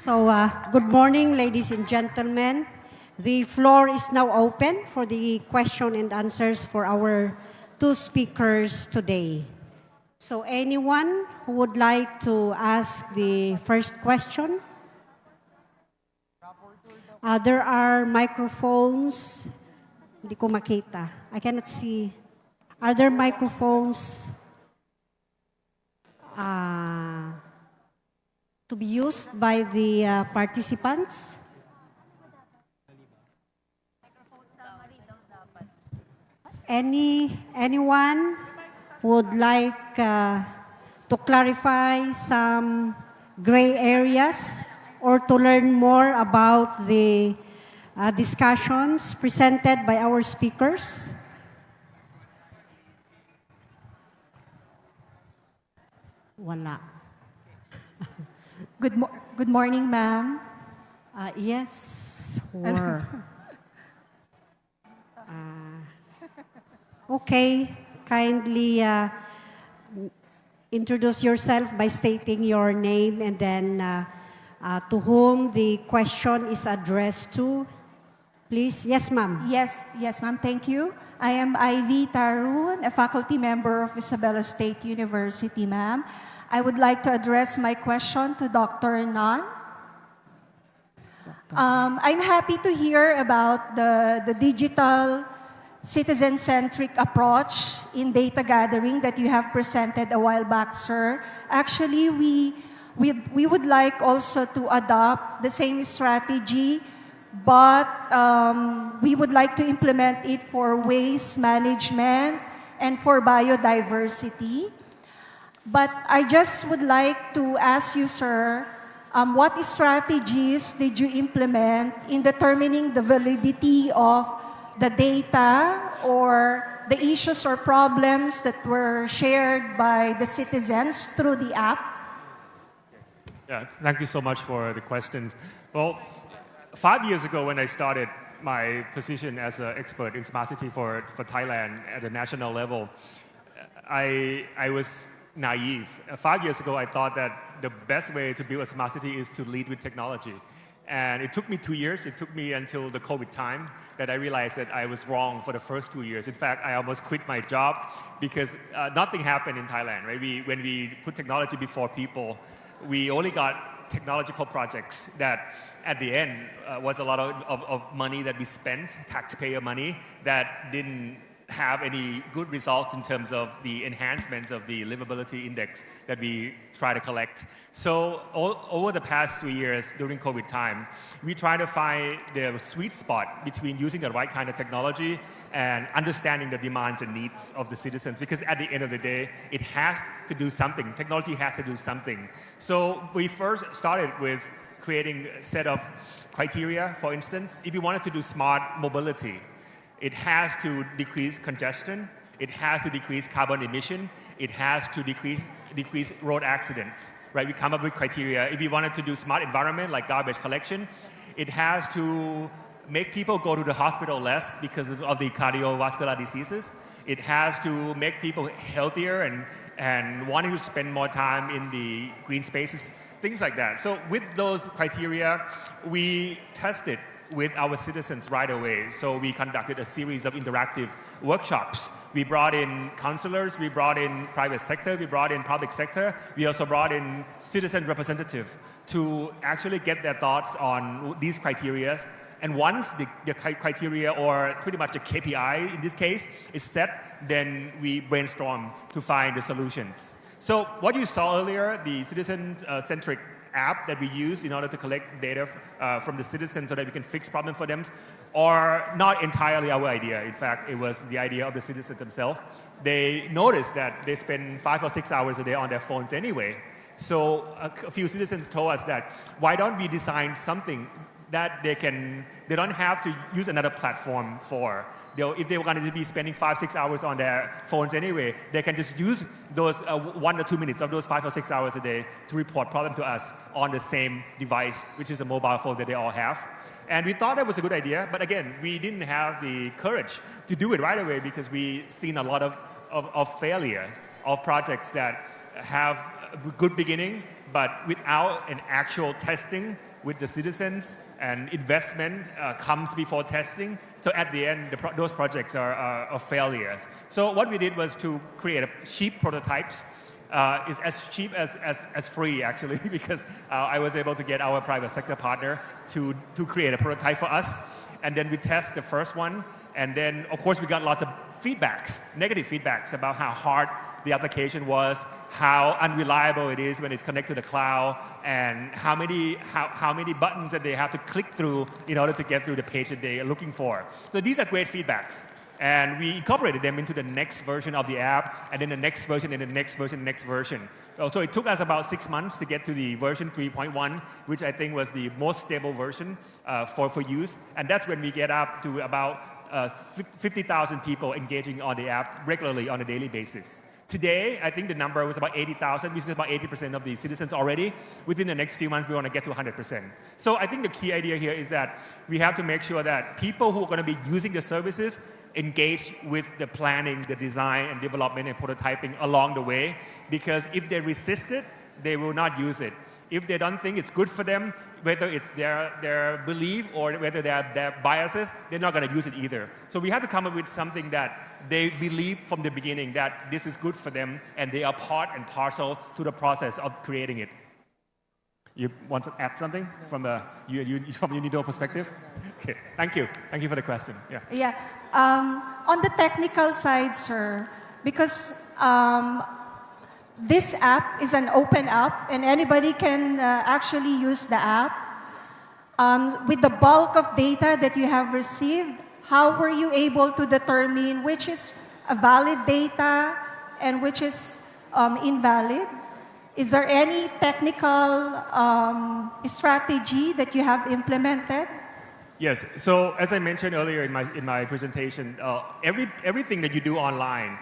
Good morning, ladies and gentlemen. The floor is now open for the question and answers for our two speakers today. So anyone who would like to ask the first question? There are microphones. Hindi ko makita. I cannot see. Are there microphones to be used by the participants? Anyone would like to clarify some gray areas or to learn more about the discussions presented by our speakers? Wala. Good morning, ma'am. Yes, or... Okay, kindly introduce yourself by stating your name and then to whom the question is addressed to. Please. Yes, ma'am. Yes, ma'am. Thank you. I am Ivy Tarun, a faculty member of Isabela State University, ma'am. I would like to address my question to Dr. Nan. I'm happy to hear about the digital citizen-centric approach in data gathering that you have presented a while back, sir. Actually, we would like also to adopt the same strategy, but we would like to implement it for waste management and for biodiversity. But I just would like to ask you, sir, what strategies did you implement in determining the validity of the data or the issues or problems that were shared by the citizens through the app? Yeah, thank you so much for the questions. Well, 5 years ago when I started my position as an expert in smart city for Thailand at the national level, I was naive. 5 years ago, I thought that the best way to build a smart city is to lead with technology. And it took me 2 years. It took me until the COVID time that I realized that I was wrong for the first 2 years. In fact, I almost quit my job because nothing happened in Thailand. Right? When we put technology before people, we only got technological projects that at the end was a lot of money that we spent, taxpayer money, that didn't have any good results in terms of the enhancements of the livability index that we try to collect. So over the past 2 years during COVID time, we try to find the sweet spot between using the right kind of technology and understanding the demands and needs of the citizens, because at the end of the day, it has to do something. Technology has to do something. So we first started with creating a set of criteria. For instance, if you wanted to do smart mobility, it has to decrease congestion, it has to decrease carbon emission, it has to decrease road accidents, right? We come up with criteria. If you wanted to do smart environment like garbage collection, it has to make people go to the hospital less because of the cardiovascular diseases. It has to make people healthier and wanting to spend more time in the green spaces, things like that. So with those criteria, we tested with our citizens right away. So we conducted a series of interactive workshops. We brought in counselors, we brought in private sector, we brought in public sector. We also brought in citizen representative to actually get their thoughts on these criteria. And once the criteria, or pretty much the KPI in this case, is set, then we brainstorm to find the solutions. So what you saw earlier, the citizen-centric app that we use in order to collect data from the citizens so that we can fix problems for them are not entirely our idea. In fact, it was the idea of the citizens themselves. They noticed that they spend 5 or 6 hours a day on their phones anyway. So a few citizens told us that, why don't we design something that they don't have to use another platform for. If they were going to be spending 5-6 hours on their phones anyway, they can just use those 1 or 2 minutes of those 5 or 6 hours a day to report problem to us on the same device, which is a mobile phone that they all have. And we thought that was a good idea, but again, we didn't have the courage to do it right away because we've seen a lot of failures of projects that have a good beginning, but without an actual testing with the citizens, and investment comes before testing. So at the end, those projects are failures. So what we did was to create cheap prototypes. Is as cheap as free actually because I was able to get our private sector partner to create a prototype for us, and then we test the first one, and then of course we got lots of negative feedbacks about how hard the application was, how unreliable it is when it's connected to the cloud, and how many buttons that they have to click through in order to get through the page that they are looking for. So these are great feedbacks. And we incorporated them into the next version of the app, and then the next version, and the next version, the next version. So it took us about 6 months to get to the version 3.1, which I think was the most stable version for use. And that's when we get up to about 50,000 people engaging on the app regularly on a daily basis. Today, I think the number was about 80,000, which is about 80% of the citizens already. Within the next few months, we want to get to 100%. So I think the key idea here is that we have to make sure that people who are going to be using the services engage with the planning, the design, and development and prototyping along the way. Because if they resist it, they will not use it. If they don't think it's good for them, whether it's their belief or whether their biases, they're not going to use it either. So we have to come up with something that they believe from the beginning that this is good for them and they are part and parcel to the process of creating it. You want to add something from the UNIDO perspective? Okay, thank you. Thank you for the question. Yeah. Yeah. On the technical side, sir, because this app is an open app and anybody can actually use the app. With the bulk of data that you have received, how were you able to determine which is a valid data and which is invalid? Is there any technical strategy that you have implemented? Yes. So as I mentioned earlier in my presentation, everything that you do online,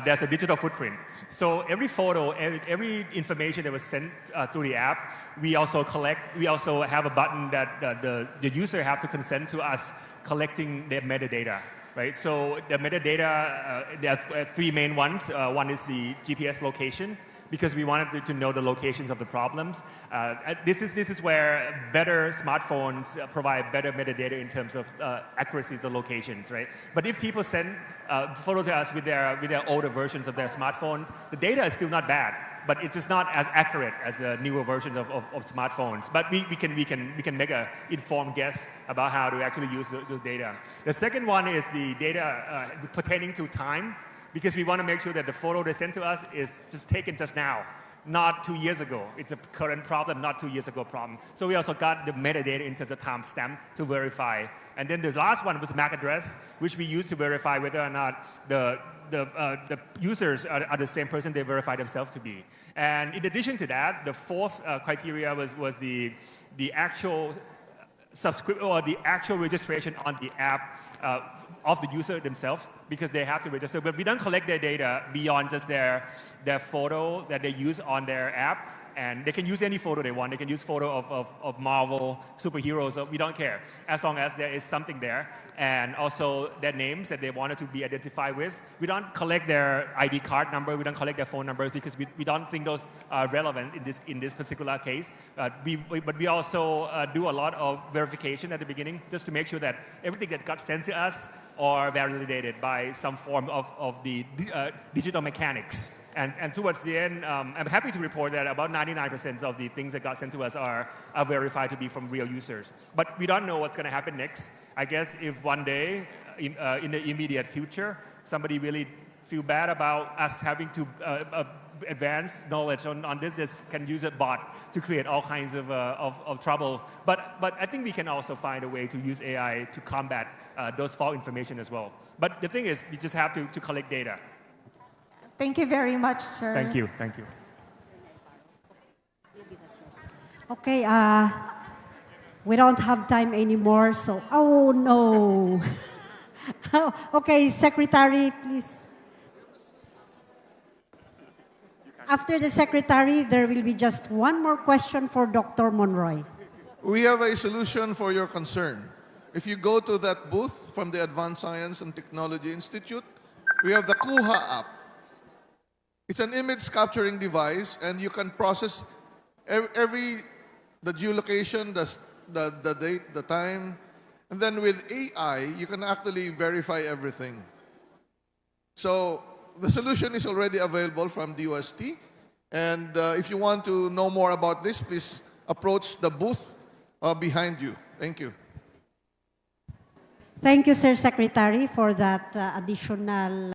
there's a digital footprint. So every photo, every information that was sent through the app, we also collect. We also have a button that the user have to consent to us collecting their metadata, right? So the metadata, there are three main ones. One is the GPS location, because we wanted to know the locations of the problems. This is where better smartphones provide better metadata in terms of accuracy of the locations, right? But if people send photos to us with their older versions of their smartphones, the data is still not bad, but it's just not as accurate as the newer versions of smartphones. But we can make an informed guess about how to actually use the data. The second one is the data pertaining to time, because we want to make sure that the photo they sent to us is just taken just now, not 2 years ago. It's a current problem, not 2 years ago problem. So we also got the metadata into the timestamp to verify. And then the last one was MAC address, which we use to verify whether or not the users are the same person they verify themselves to be. And in addition to that, the fourth criteria was the actual subscription or the actual registration on the app of the user themselves, because they have to register. But we don't collect their data beyond just their photo that they use on their app. And they can use any photo they want. They can use photo of Marvel superheroes. So we don't care, as long as there is something there. And also their names that they wanted to be identified with. We don't collect their ID card number. We don't collect their phone numbers because we don't think those are relevant in this particular case. But we also do a lot of verification at the beginning, just to make sure that everything that got sent to us are validated by some form of the digital mechanics. And towards the end, I'm happy to report that about 99% of the things that got sent to us are verified to be from real users. But we don't know what's going to happen next. I guess if one day, in the immediate future, somebody really feel bad about us having to advance knowledge on this can use a bot to create all kinds of trouble. But I think we can also find a way to use AI to combat those false information as well. But the thing is, we just have to collect data. Thank you very much, sir. Thank you. Thank you. Okay, we don't have time anymore, so, oh no. Okay, Secretary, please. After the Secretary, there will be just one more question for Dr. Monroy. We have a solution for your concern. If you go to that booth from the Advanced Science and Technology Institute, we have the Kuha app. It's an image capturing device, and you can process every the geolocation, the date, the time. And then with AI, you can actually verify everything. So the solution is already available from DOST. And if you want to know more about this, please approach the booth behind you. Thank you. Thank you, Sir Secretary, for that additional